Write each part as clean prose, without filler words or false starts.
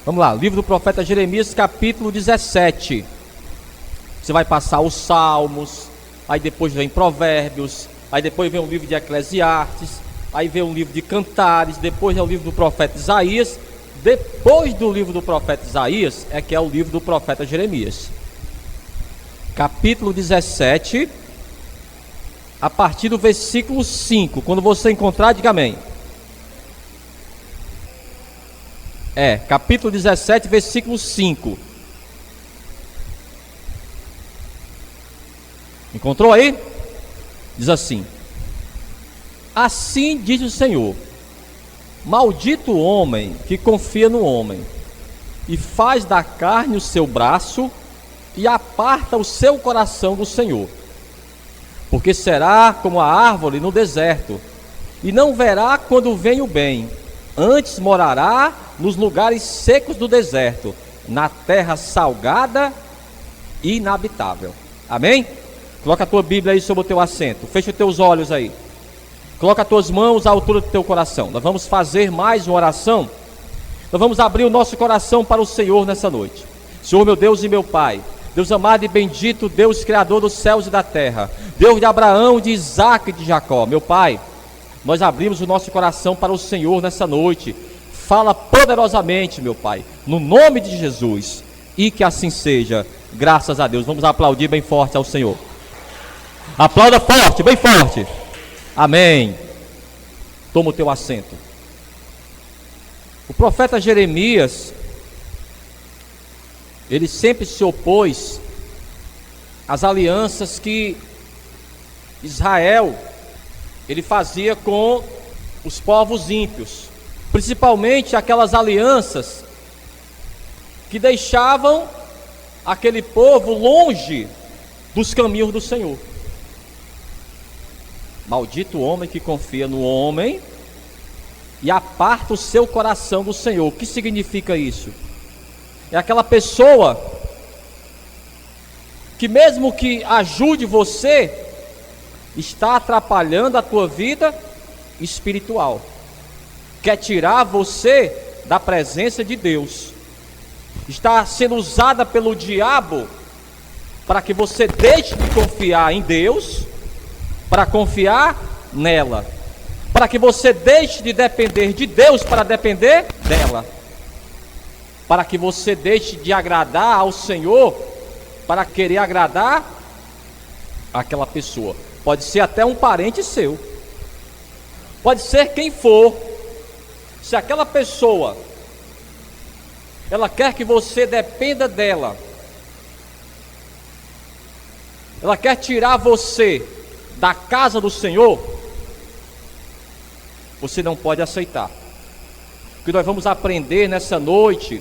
Vamos lá, livro do profeta Jeremias, capítulo 17. Você vai passar os Salmos, aí depois vem Provérbios, aí depois vem o livro de Eclesiastes, aí vem o livro de Cantares, depois é o livro do profeta Isaías. Depois do livro do profeta Isaías é que é o livro do profeta Jeremias. Capítulo 17, a partir do versículo 5. Quando você encontrar, diga amém. Capítulo 17, versículo 5. Encontrou aí? Diz assim: assim diz o Senhor: maldito o homem que confia no homem, e faz da carne o seu braço, e aparta o seu coração do Senhor. Porque será como a árvore no deserto, e não verá quando vem o bem, antes morará nos lugares secos do deserto, na terra salgada e inabitável. Amém? Coloca a tua Bíblia aí sobre o teu assento, fecha os teus olhos aí, coloca as tuas mãos à altura do teu coração. Nós vamos fazer mais uma oração. Nós vamos abrir o nosso coração para o Senhor nessa noite. Senhor, meu Deus e meu Pai, Deus amado e bendito, Deus criador dos céus e da terra, Deus de Abraão, de Isaque e de Jacó. Meu Pai, nós abrimos o nosso coração para o Senhor nessa noite. Fala poderosamente, meu Pai, no nome de Jesus, e que assim seja, graças a Deus. Vamos aplaudir bem forte ao Senhor. Aplauda forte, bem forte. Amém. Toma o teu assento. O profeta Jeremias, ele sempre se opôs às alianças que Israel ele fazia com os povos ímpios, principalmente aquelas alianças que deixavam aquele povo longe dos caminhos do Senhor. Maldito o homem que confia no homem e aparta o seu coração do Senhor. O que significa isso? É aquela pessoa que, mesmo que ajude você, está atrapalhando a tua vida espiritual, quer tirar você da presença de Deus, está sendo usada pelo diabo para que você deixe de confiar em Deus, para confiar nela, para que você deixe de depender de Deus para depender dela, para que você deixe de agradar ao Senhor para querer agradar aquela pessoa. Pode ser até um parente seu, pode ser quem for. Se aquela pessoa ela quer que você dependa dela, ela quer tirar você da casa do Senhor, você não pode aceitar. O que nós vamos aprender nessa noite,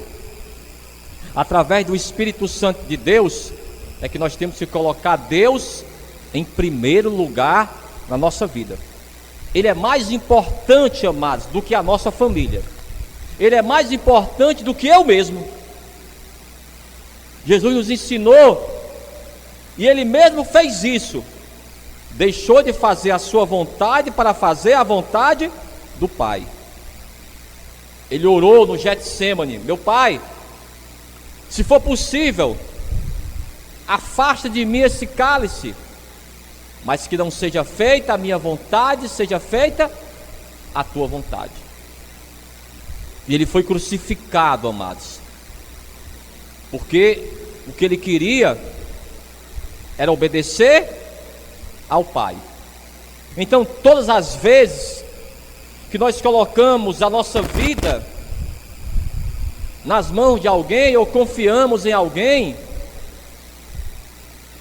através do Espírito Santo de Deus, é que nós temos que colocar Deus em primeiro lugar na nossa vida. Ele é mais importante, amados, do que a nossa família. Ele é mais importante do que eu mesmo. Jesus nos ensinou, e Ele mesmo fez isso. Deixou de fazer a sua vontade para fazer a vontade do Pai. Ele orou no Getsêmani: meu Pai, se for possível, afasta de mim esse cálice, mas que não seja feita a minha vontade, seja feita a tua vontade. E ele foi crucificado, amados, porque o que ele queria era obedecer ao Pai. Então, todas as vezes que nós colocamos a nossa vida nas mãos de alguém, ou confiamos em alguém,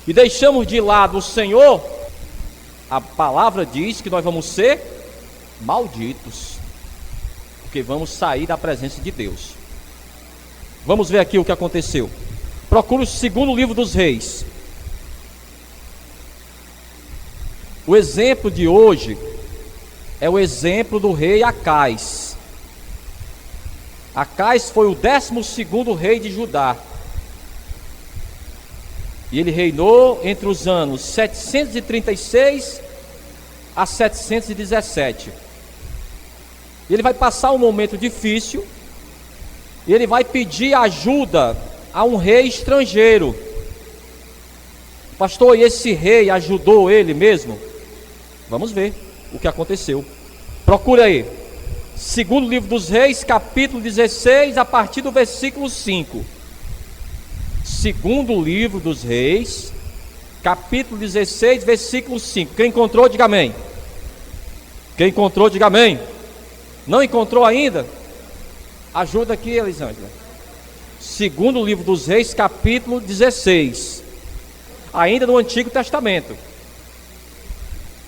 e deixamos de lado o Senhor, a palavra diz que nós vamos ser malditos, porque vamos sair da presença de Deus. Vamos ver aqui o que aconteceu. Procura o segundo livro dos Reis. O exemplo de hoje é o exemplo do rei Acais. Acais foi o 12º rei de Judá, e ele reinou entre os anos 736 a 717. Ele vai passar um momento difícil, e ele vai pedir ajuda a um rei estrangeiro. Pastor, e esse rei ajudou ele mesmo? Vamos ver o que aconteceu. Procura aí. Segundo livro dos Reis, capítulo 16, a partir do versículo 5. Segundo livro dos Reis, capítulo 16, versículo 5. Quem encontrou, diga amém. Quem encontrou, diga amém. Não encontrou ainda? Ajuda aqui, Elisângela. Segundo livro dos Reis, capítulo 16, ainda no Antigo Testamento.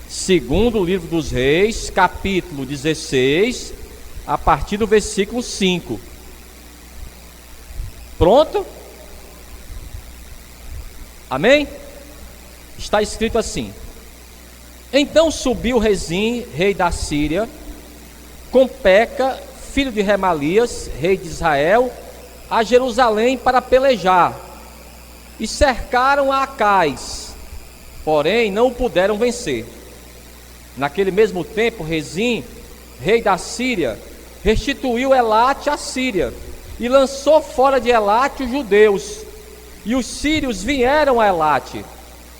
Segundo livro dos Reis, capítulo 16, a partir do versículo 5. Pronto? Amém? Está escrito assim: então subiu Rezim, rei da Síria, com Peca, filho de Remalias, rei de Israel, a Jerusalém para pelejar, e cercaram a Acais, porém não o puderam vencer. Naquele mesmo tempo, Rezim, rei da Síria, restituiu Elate à Síria, e lançou fora de Elate os judeus, e os sírios vieram a Elate,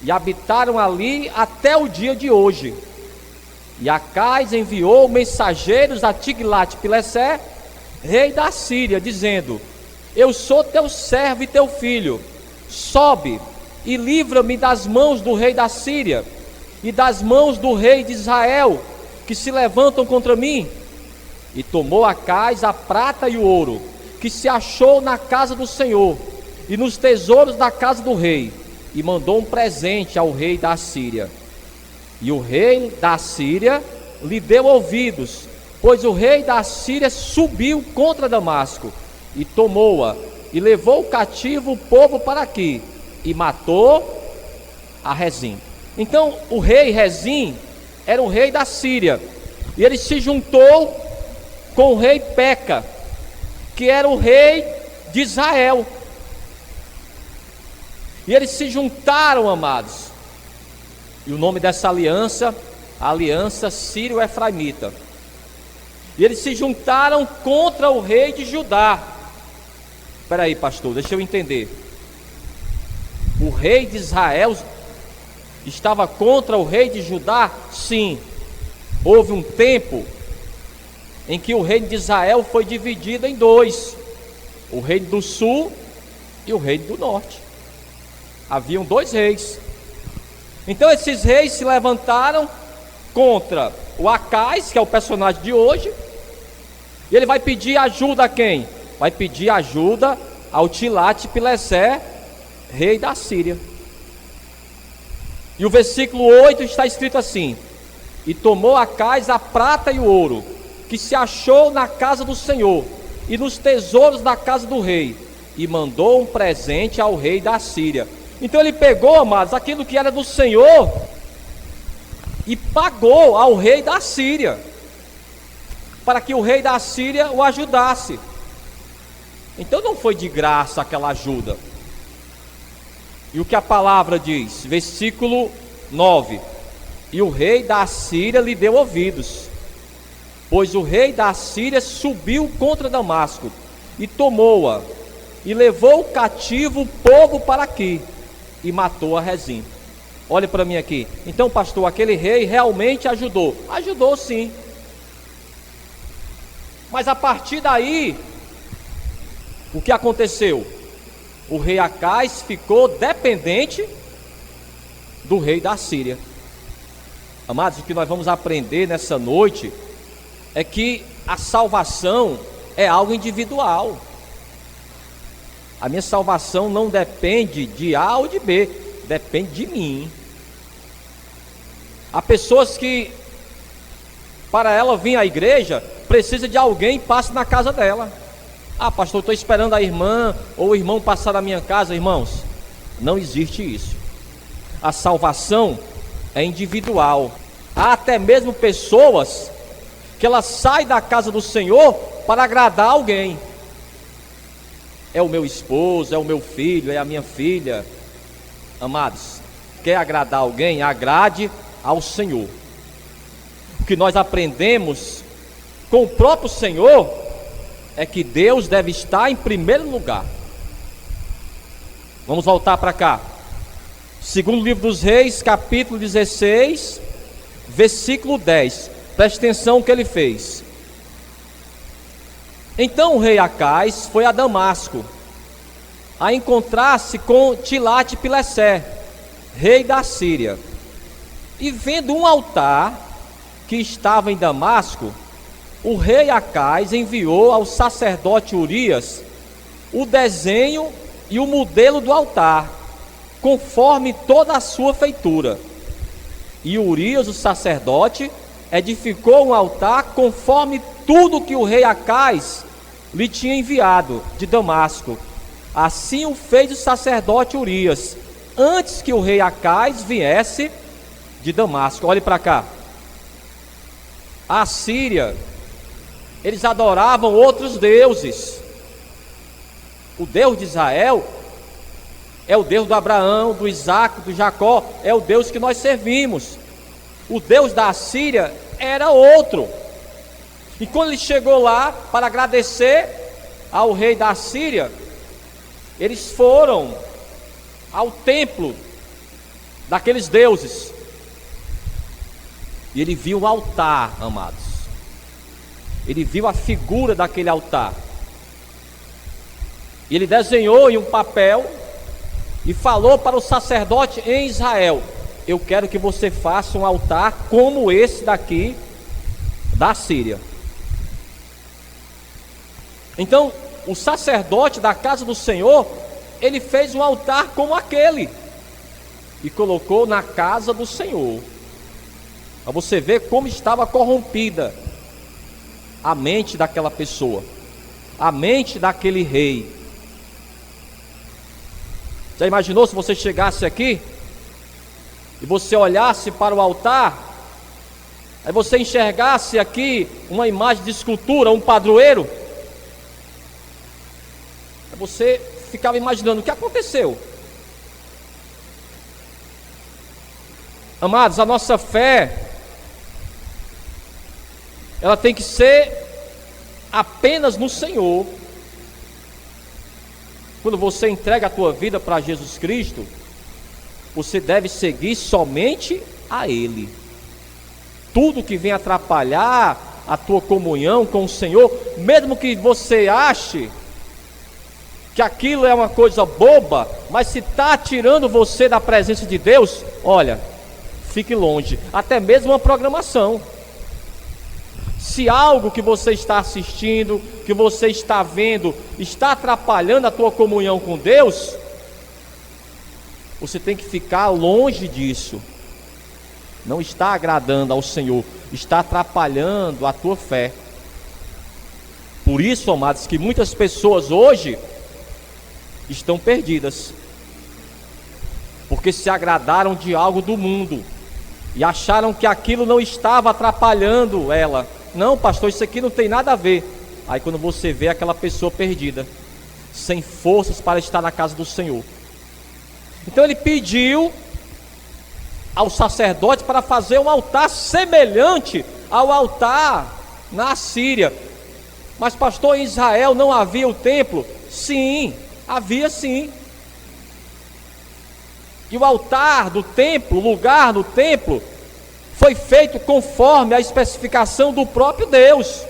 e habitaram ali até o dia de hoje. E Acais enviou mensageiros a Tiglat-Pileser, rei da Síria, dizendo: eu sou teu servo e teu filho, sobe e livra-me das mãos do rei da Síria e das mãos do rei de Israel, que se levantam contra mim. E tomou Acais a prata e o ouro, que se achou na casa do Senhor, e nos tesouros da casa do rei, e mandou um presente ao rei da Síria. E o rei da Síria lhe deu ouvidos, pois o rei da Síria subiu contra Damasco, e tomou-a, e levou cativo o povo para aqui, e matou a Rezim. Então o rei Rezim era o rei da Síria, e ele se juntou com o rei Peca, que era o rei de Israel. E eles se juntaram, amados. E o nome dessa aliança, a aliança sírio-efraimita. E eles se juntaram contra o rei de Judá. Espera aí, pastor, deixa eu entender. O rei de Israel estava contra o rei de Judá? Sim. Houve um tempo em que o reino de Israel foi dividido em dois: o reino do sul e o reino do norte. Haviam dois reis. Então esses reis se levantaram contra o Acais, que é o personagem de hoje, e ele vai pedir ajuda a quem? Vai pedir ajuda ao Tiglat-Pileser, rei da Síria. E o versículo 8 está escrito assim: e tomou Acais a prata e o ouro, que se achou na casa do Senhor, e nos tesouros da casa do rei, e mandou um presente ao rei da Síria. Então ele pegou, amados, aquilo que era do Senhor e pagou ao rei da Síria, para que o rei da Síria o ajudasse. Então não foi de graça aquela ajuda. E o que a palavra diz? Versículo 9: e o rei da Síria lhe deu ouvidos, pois o rei da Síria subiu contra Damasco, e tomou-a, e levou cativo o povo para aqui, e matou a Rezim. Olhe para mim aqui. Então, pastor, aquele rei realmente ajudou. Ajudou sim. Mas a partir daí, o que aconteceu? O rei Acais ficou dependente do rei da Síria. Amados, o que nós vamos aprender nessa noite é que a salvação é algo individual. A minha salvação não depende de A ou de B, depende de mim. Há pessoas que, para ela vir à igreja, precisa de alguém que passe na casa dela. Ah, pastor, estou esperando a irmã ou o irmão passar na minha casa. Irmãos, não existe isso. A salvação é individual. Há até mesmo pessoas que elas saem da casa do Senhor para agradar alguém. É o meu esposo, é o meu filho, é a minha filha. Amados, quer agradar alguém? Agrade ao Senhor. O que nós aprendemos com o próprio Senhor é que Deus deve estar em primeiro lugar. Vamos voltar para cá. Segundo livro dos Reis, capítulo 16, versículo 10. Preste atenção no que ele fez. Então o rei Acais foi a Damasco, a encontrar-se com Tilate-Pileser, rei da Síria. E vendo um altar que estava em Damasco, o rei Acais enviou ao sacerdote Urias o desenho e o modelo do altar, conforme toda a sua feitura. E Urias, o sacerdote, edificou um altar conforme tudo que o rei Acais lhe tinha enviado de Damasco. Assim o fez o sacerdote Urias, antes que o rei Acais viesse de Damasco. Olhe para cá. A Síria, eles adoravam outros deuses. O Deus de Israel é o Deus do Abraão, do Isaac, do Jacó, é o Deus que nós servimos. O Deus da Síria era outro. E quando ele chegou lá para agradecer ao rei da Síria, eles foram ao templo daqueles deuses. E ele viu o altar, amados. Ele viu a figura daquele altar. E ele desenhou em um papel e falou para o sacerdote em Israel: eu quero que você faça um altar como esse daqui da Síria. Então, o sacerdote da casa do Senhor, ele fez um altar como aquele e colocou na casa do Senhor. Para você ver como estava corrompida a mente daquela pessoa, a mente daquele rei. Já imaginou se você chegasse aqui e você olhasse para o altar, aí você enxergasse aqui uma imagem de escultura, um padroeiro? Aí você ficava imaginando o que aconteceu. Amados, a nossa fé, ela tem que ser apenas no Senhor. Quando você entrega a tua vida para Jesus Cristo, você deve seguir somente a Ele. Tudo que vem atrapalhar a tua comunhão com o Senhor, mesmo que você ache que aquilo é uma coisa boba, mas se está tirando você da presença de Deus, olha, fique longe. Até mesmo uma programação. Se algo que você está assistindo, que você está vendo, está atrapalhando a tua comunhão com Deus, você tem que ficar longe disso. Não está agradando ao Senhor, está atrapalhando a tua fé. Por isso, amados, que muitas pessoas hoje estão perdidas, porque se agradaram de algo do mundo e acharam que aquilo não estava atrapalhando ela. Não, pastor, isso aqui não tem nada a ver. Aí quando você vê aquela pessoa perdida, sem forças para estar na casa do Senhor. Então ele pediu ao sacerdote para fazer um altar semelhante ao altar na Síria. Mas pastor, em Israel não havia o templo? Sim, havia sim. E o altar do templo, o lugar do templo, foi feito conforme a especificação do próprio Deus.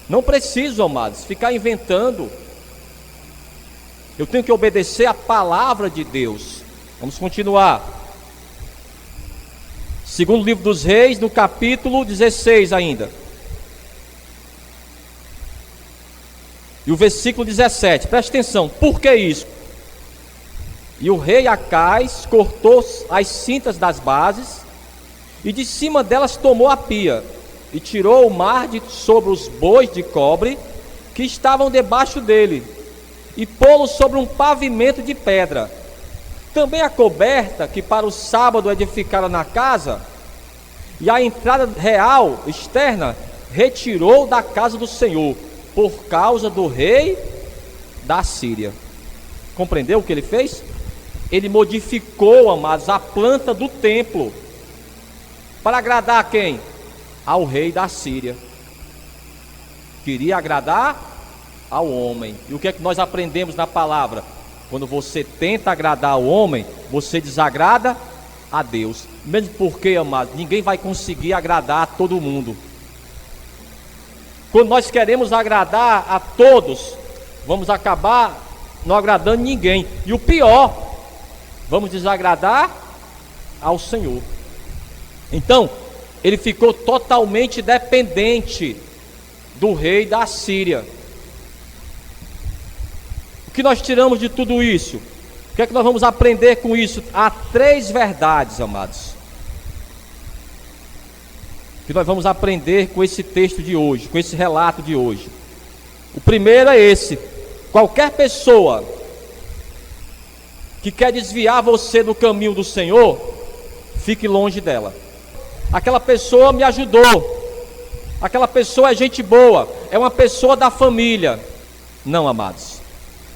Não preciso, amados, ficar inventando. Eu tenho que obedecer a palavra de Deus. Vamos continuar. Segundo livro dos Reis, no capítulo 16 ainda. E o versículo 17, preste atenção, por que isso? E o rei Acais cortou as cintas das bases, e de cima delas tomou a pia, e tirou o mar de sobre os bois de cobre que estavam debaixo dele, e pô-los sobre um pavimento de pedra. Também a coberta que para o sábado edificaram na casa, e a entrada real externa retirou da casa do Senhor, por causa do rei da Síria. Compreendeu o que ele fez? Ele modificou, amados, a planta do templo, para agradar a quem? Ao rei da Síria. Queria agradar ao homem. E o que é que nós aprendemos na palavra? Quando você tenta agradar ao homem, você desagrada a Deus. Mesmo porque, amados, ninguém vai conseguir agradar a todo mundo. Quando nós queremos agradar a todos, vamos acabar não agradando ninguém. E o pior, vamos desagradar ao Senhor. Então, ele ficou totalmente dependente do rei da Síria. O que nós tiramos de tudo isso? O que é que nós vamos aprender com isso? Há 3 verdades, amados, que nós vamos aprender com esse texto de hoje, com esse relato de hoje. O primeiro é esse: qualquer pessoa que quer desviar você do caminho do Senhor, fique longe dela. Aquela pessoa me ajudou, aquela pessoa é gente boa, é uma pessoa da família. Não, amados,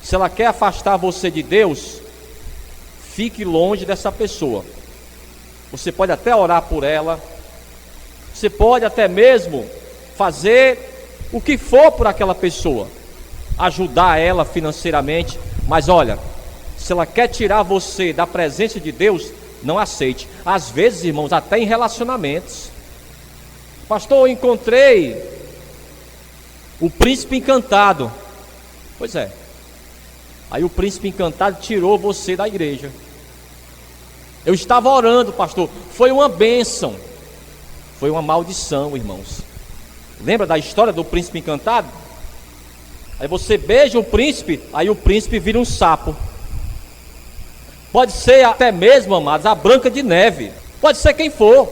se ela quer afastar você de Deus, fique longe dessa pessoa. Você pode até orar por ela, você pode até mesmo fazer o que for por aquela pessoa, ajudar ela financeiramente, mas olha, se ela quer tirar você da presença de Deus, não aceite. Às vezes, irmãos, até em relacionamentos. Pastor, eu encontrei o príncipe encantado. Pois é. Aí o príncipe encantado tirou você da igreja. Eu estava orando, pastor, foi uma bênção. Foi uma maldição, irmãos. Lembra da história do príncipe encantado? Aí você beija o príncipe, aí o príncipe vira um sapo. Pode ser até mesmo, amados, a Branca de Neve. Pode ser quem for.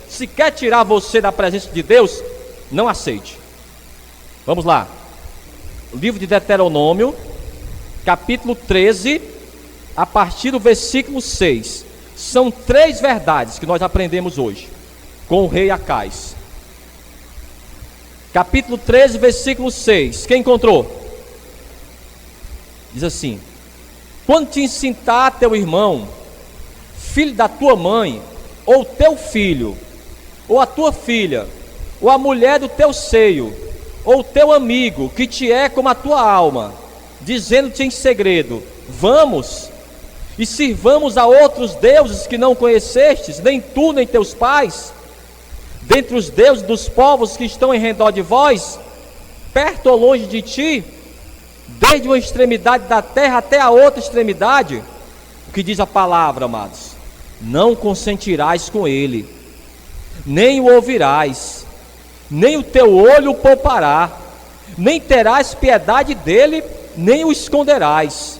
Se quer tirar você da presença de Deus, não aceite. Vamos lá. Livro de Deuteronômio, capítulo 13, a partir do versículo 6. São 3 verdades que nós aprendemos hoje com o rei Acais. Capítulo 13, versículo 6. Quem encontrou? Diz assim: quando te incitar teu irmão, filho da tua mãe, ou teu filho, ou a tua filha, ou a mulher do teu seio, ou teu amigo, que te é como a tua alma, dizendo-te em segredo: vamos e sirvamos a outros deuses que não conhecestes, nem tu nem teus pais, dentre os deuses dos povos que estão em redor de vós, perto ou longe de ti, desde uma extremidade da terra até a outra extremidade. O que diz a palavra, amados? Não consentirás com ele, nem o ouvirás, nem o teu olho o poupará, nem terás piedade dele, nem o esconderás,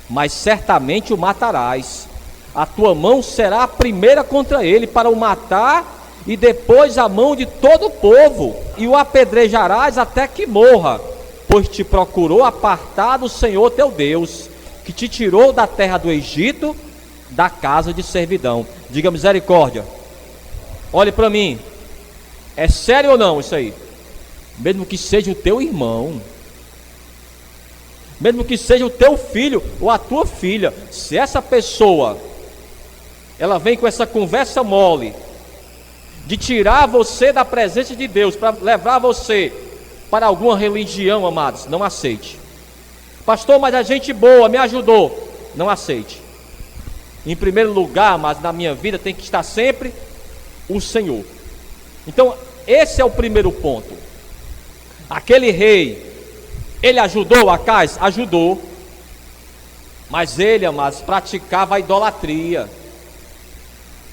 mas certamente o matarás. A tua mão será a primeira contra ele para o matar, e depois a mão de todo o povo, e o apedrejarás até que morra, pois te procurou apartar do Senhor teu Deus, que te tirou da terra do Egito, da casa de servidão. Diga misericórdia. Olhe para mim, é sério ou não isso aí? Mesmo que seja o teu irmão, mesmo que seja o teu filho ou a tua filha, se essa pessoa, ela vem com essa conversa mole, de tirar você da presença de Deus, para levar você para alguma religião, amados, não aceite. Pastor, mas a gente boa me ajudou, não aceite. Em primeiro lugar, amados, na minha vida tem que estar sempre o Senhor. Então, esse é o primeiro ponto. Aquele rei, ele ajudou Acais? Ajudou. Mas ele, amados, praticava a idolatria.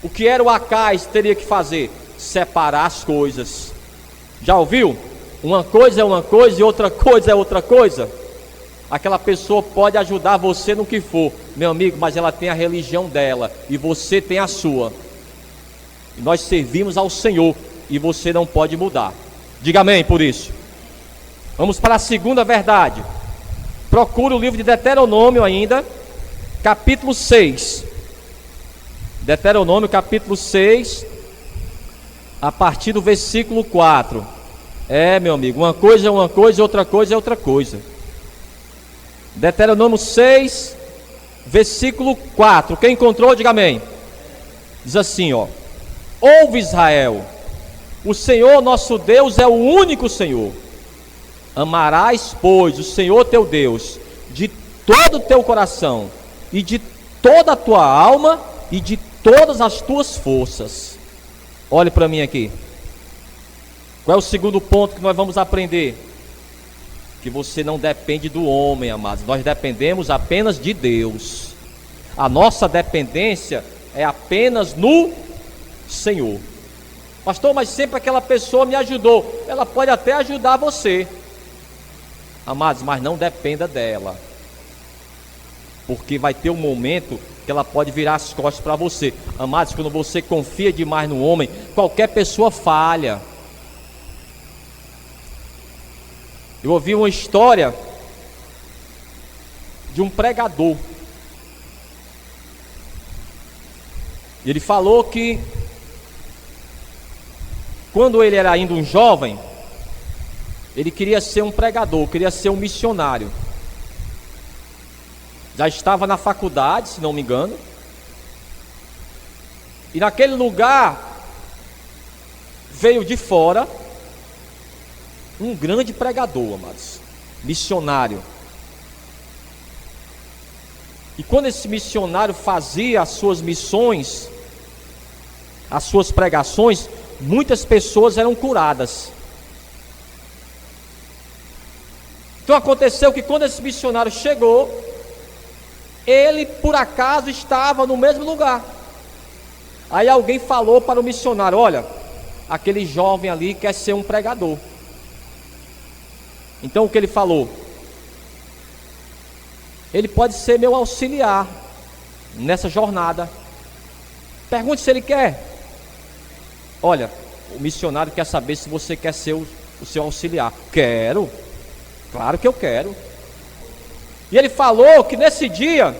O que era o Acais teria que fazer? Separar as coisas. Já ouviu? Uma coisa é uma coisa e outra coisa é outra coisa. Aquela pessoa pode ajudar você no que for, meu amigo, mas ela tem a religião dela e você tem a sua. E nós servimos ao Senhor e você não pode mudar. Diga amém por isso. Vamos para a segunda verdade. Procura o livro de Deuteronômio ainda, capítulo 6. Deuteronômio capítulo 6, a partir do versículo 4. Meu amigo, uma coisa é uma coisa e outra coisa é outra coisa. Deuteronômio 6, versículo 4. Quem encontrou, diga amém. Diz assim, ó: ouve Israel, o Senhor nosso Deus é o único Senhor. Amarás, pois, o Senhor teu Deus de todo o teu coração, e de toda a tua alma, e de todas as tuas forças. Olhe para mim aqui. Qual é o segundo ponto que nós vamos aprender? Que você não depende do homem, amados. Nós dependemos apenas de Deus. A nossa dependência é apenas no Senhor. Pastor, mas sempre aquela pessoa me ajudou. Ela pode até ajudar você, amados, mas não dependa dela, porque vai ter um momento que ela pode virar as costas para você. Amados, quando você confia demais no homem, qualquer pessoa falha. Eu ouvi uma história de um pregador. Ele falou que quando ele era ainda um jovem, ele queria ser um pregador, queria ser um missionário. Já estava na faculdade, se não me engano. E naquele lugar veio de fora um grande pregador, amados, missionário. E quando esse missionário fazia as suas missões, as suas pregações, muitas pessoas eram curadas. Então aconteceu que quando esse missionário chegou, ele por acaso estava no mesmo lugar. Aí alguém falou para o missionário: olha, aquele jovem ali quer ser um pregador. Então o que ele falou? Ele pode ser meu auxiliar nessa jornada. Pergunte se ele quer. Olha, o missionário quer saber se você quer ser o seu auxiliar. Quero, claro que eu quero. E ele falou que nesse dia,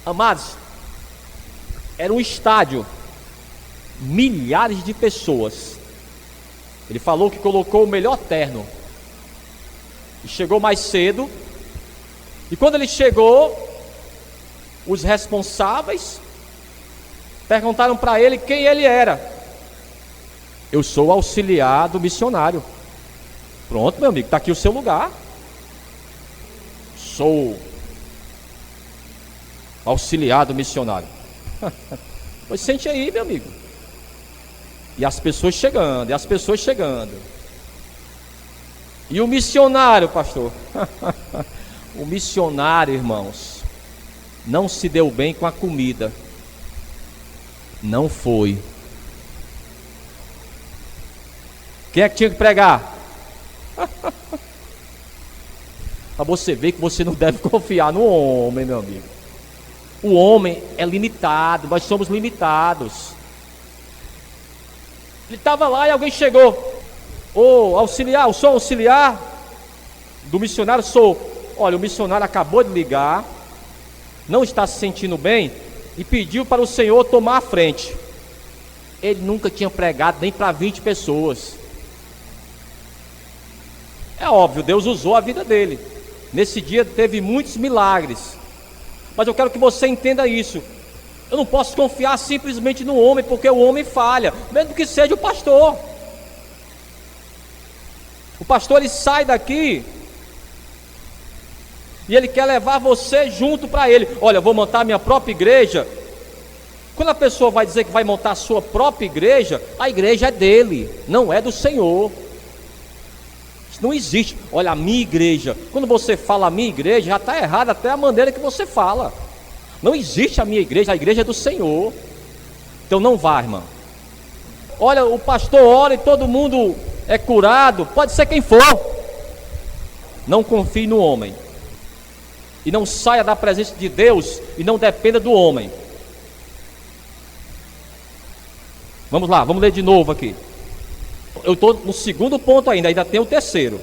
amados, era um estádio, milhares de pessoas. Ele falou que colocou o melhor terno e chegou mais cedo. E quando ele chegou, os responsáveis perguntaram para ele quem ele era. Eu sou o auxiliar do missionário. Pronto, meu amigo, está aqui o seu lugar. Sou auxiliar do missionário. Pois sente aí, meu amigo. E as pessoas chegando, e as pessoas chegando. E o missionário, pastor? O missionário, irmãos, não se deu bem com a comida. Não foi. Quem é que tinha que pregar? Para você ver que você não deve confiar no homem, meu amigo. O homem é limitado, nós somos limitados. Ele estava lá e alguém chegou: ô auxiliar, eu sou auxiliar do missionário, sou. Olha, o missionário acabou de ligar, não está se sentindo bem e pediu para o senhor tomar a frente. Ele nunca tinha pregado nem para 20 pessoas. É óbvio, Deus usou a vida dele. Nesse dia teve muitos milagres. Mas eu quero que você entenda isso. Eu não posso confiar simplesmente no homem, porque o homem falha, mesmo que seja o pastor. O pastor, ele sai daqui e ele quer levar você junto para ele. Olha, eu vou montar minha própria igreja. Quando a pessoa vai dizer que vai montar a sua própria igreja, a igreja é dele, não é do Senhor. Isso não existe. Olha, a minha igreja. Quando você fala a minha igreja, já está errado até a maneira que você fala. Não existe a minha igreja, a igreja é do Senhor. Então não vá, irmão. Olha, o pastor ora e todo mundo é curado. Pode ser quem for. Não confie no homem. E não saia da presença de Deus e não dependa do homem. Vamos lá, vamos ler de novo aqui. Eu estou no segundo ponto ainda tem o terceiro.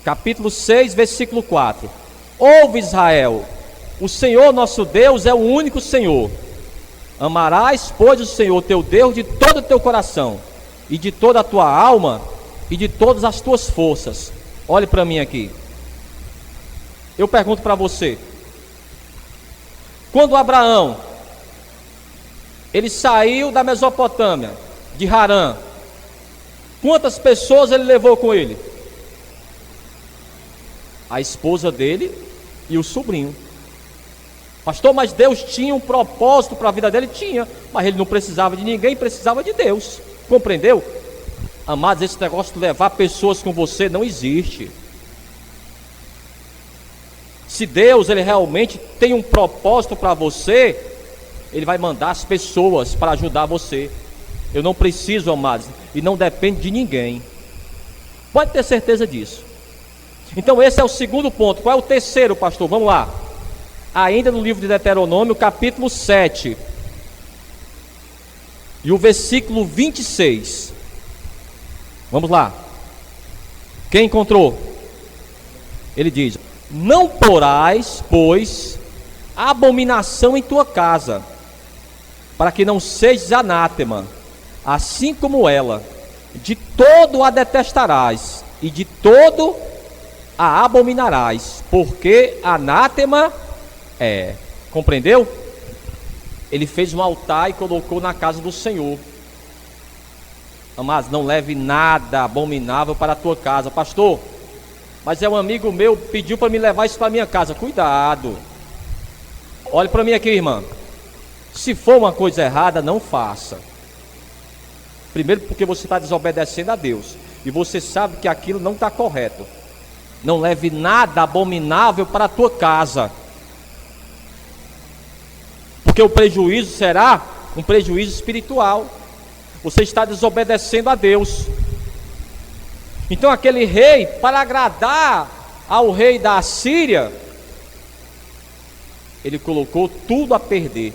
Capítulo 6, versículo 4. Ouve, Israel, o Senhor nosso Deus é o único Senhor. Amarás, pois, o Senhor teu Deus de todo o teu coração, e de toda a tua alma, e de todas as tuas forças. Olhe para mim aqui. Eu pergunto para você: quando Abraão ele saiu da Mesopotâmia, de Harã, quantas pessoas ele levou com ele? a esposa dele e o sobrinho. Pastor, mas Deus tinha um propósito para a vida dele? Tinha, mas ele não precisava de ninguém, precisava de Deus. Compreendeu? Amados, esse negócio de levar pessoas com você não existe. Se Deus, ele realmente tem um propósito para você, ele vai mandar as pessoas para ajudar você. Eu não preciso, amados, e não depende de ninguém. Pode ter certeza disso. Então esse é o segundo ponto. Qual é o terceiro, pastor? Vamos lá. Ainda no livro de Deuteronômio, capítulo 7, e o versículo 26. Vamos lá. Quem encontrou? Ele diz: não porás, pois, abominação em tua casa, para que não sejas anátema, assim como ela. De todo a detestarás, e de todo a abominarás, porque anátema é. Compreendeu? Ele fez um altar e colocou na casa do Senhor. Amados, não leve nada abominável para a tua casa. Pastor, mas é um amigo meu, pediu para me levar isso para a minha casa. Cuidado. Olhe para mim aqui, irmã. Se for uma coisa errada, não faça. Primeiro porque você está desobedecendo a Deus, e você sabe que aquilo não está correto. Não leve nada abominável para a tua casa, porque o prejuízo será um prejuízo espiritual. Você está desobedecendo a Deus. Então aquele rei, para agradar ao rei da Assíria, ele colocou tudo a perder.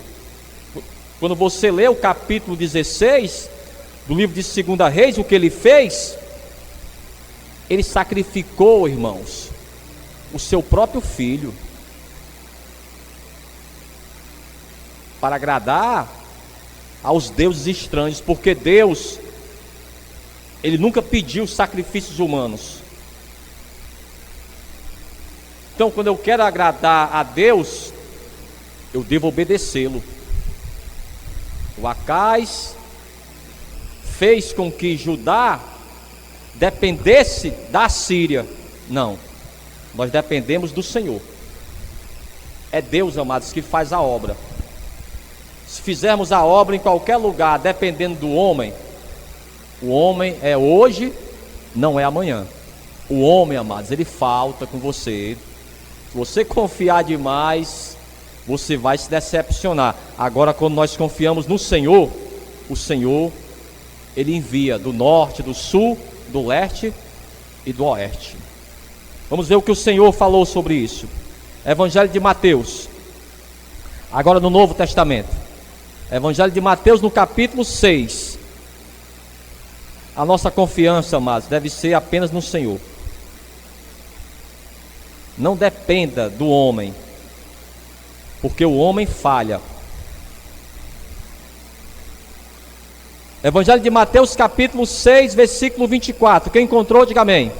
Quando você lê o capítulo 16 do livro de 2 Reis, o que ele fez? Ele sacrificou, irmãos, o seu próprio filho, para agradar aos deuses estranhos, porque Deus, ele nunca pediu sacrifícios humanos. Então, quando eu quero agradar a Deus, eu devo obedecê-lo. O Acais fez com que Judá dependesse da Síria. Não, nós dependemos do Senhor. É Deus, amados, que faz a obra. Se fizermos a obra em qualquer lugar, dependendo do homem, o homem é hoje, não é amanhã. O homem, amados, ele falta com você. Se você confiar demais, você vai se decepcionar. Agora, quando nós confiamos no Senhor, o Senhor, ele envia do norte, do sul, do leste e do oeste. Vamos ver o que o Senhor falou sobre isso. Evangelho de Mateus, agora no Novo Testamento. Evangelho de Mateus, no capítulo 6. A nossa confiança, amados, deve ser apenas no Senhor. Não dependa do homem, porque o homem falha. Evangelho de Mateus, capítulo 6, versículo 24. Quem encontrou, diga amém.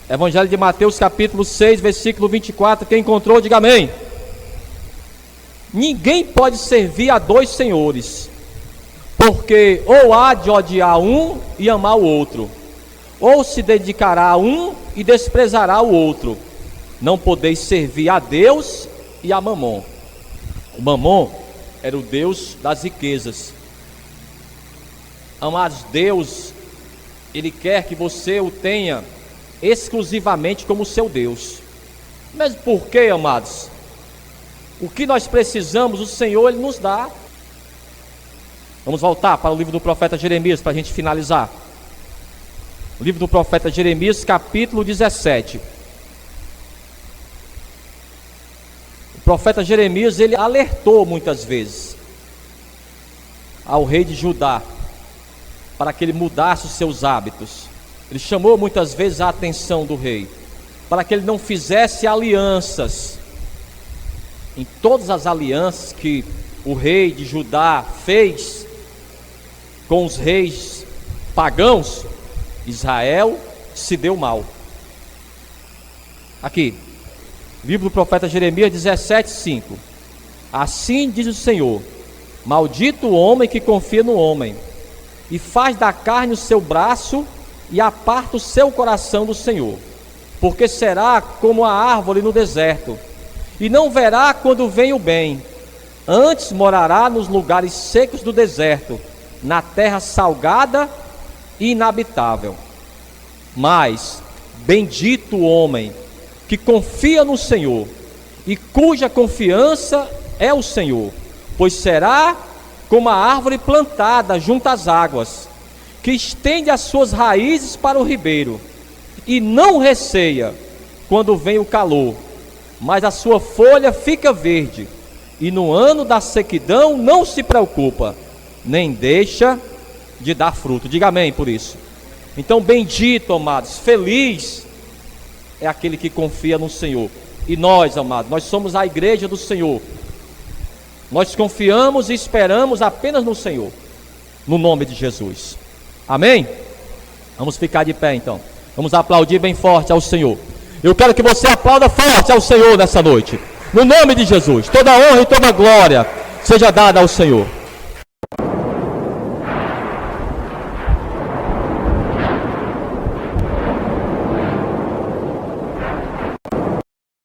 Evangelho de Mateus, capítulo 6, versículo 24. Quem encontrou, diga amém. Ninguém pode servir a dois senhores, porque ou há de odiar um e amar o outro, ou se dedicará a um e desprezará o outro. Não podeis servir a Deus e a Mamon. O Mamon era o Deus das riquezas. Amados, Deus, ele quer que você o tenha exclusivamente como seu Deus. Mas por quê, amados? O que nós precisamos, o Senhor, ele nos dá. Vamos voltar para o livro do profeta Jeremias, para a gente finalizar. O livro do profeta Jeremias, capítulo 17. O profeta Jeremias, ele alertou muitas vezes ao rei de Judá, para que ele mudasse os seus hábitos. Ele chamou muitas vezes a atenção do rei, para que ele não fizesse alianças. Em todas as alianças que o rei de Judá fez com os reis pagãos, Israel se deu mal. Aqui, livro do profeta Jeremias 17:5. Assim diz o Senhor: maldito o homem que confia no homem, e faz da carne o seu braço, e aparta o seu coração do Senhor. porque será como a árvore no deserto, e não verá quando vem o bem. Antes morará nos lugares secos do deserto, na terra salgada e inabitável. Mas bendito o homem que confia no Senhor e cuja confiança é o Senhor, pois será como a árvore plantada junto às águas, que estende as suas raízes para o ribeiro, e não receia quando vem o calor, mas a sua folha fica verde, e no ano da sequidão não se preocupa, nem deixa de dar fruto. Diga amém por isso. Então, bendito, amados, feliz é aquele que confia no Senhor. E nós, amados, nós somos a igreja do Senhor. Nós confiamos e esperamos apenas no Senhor, no nome de Jesus. Amém? Vamos ficar de pé então. Vamos aplaudir bem forte ao Senhor. Eu quero que você aplauda forte ao Senhor nessa noite. No nome de Jesus, toda honra e toda glória seja dada ao Senhor.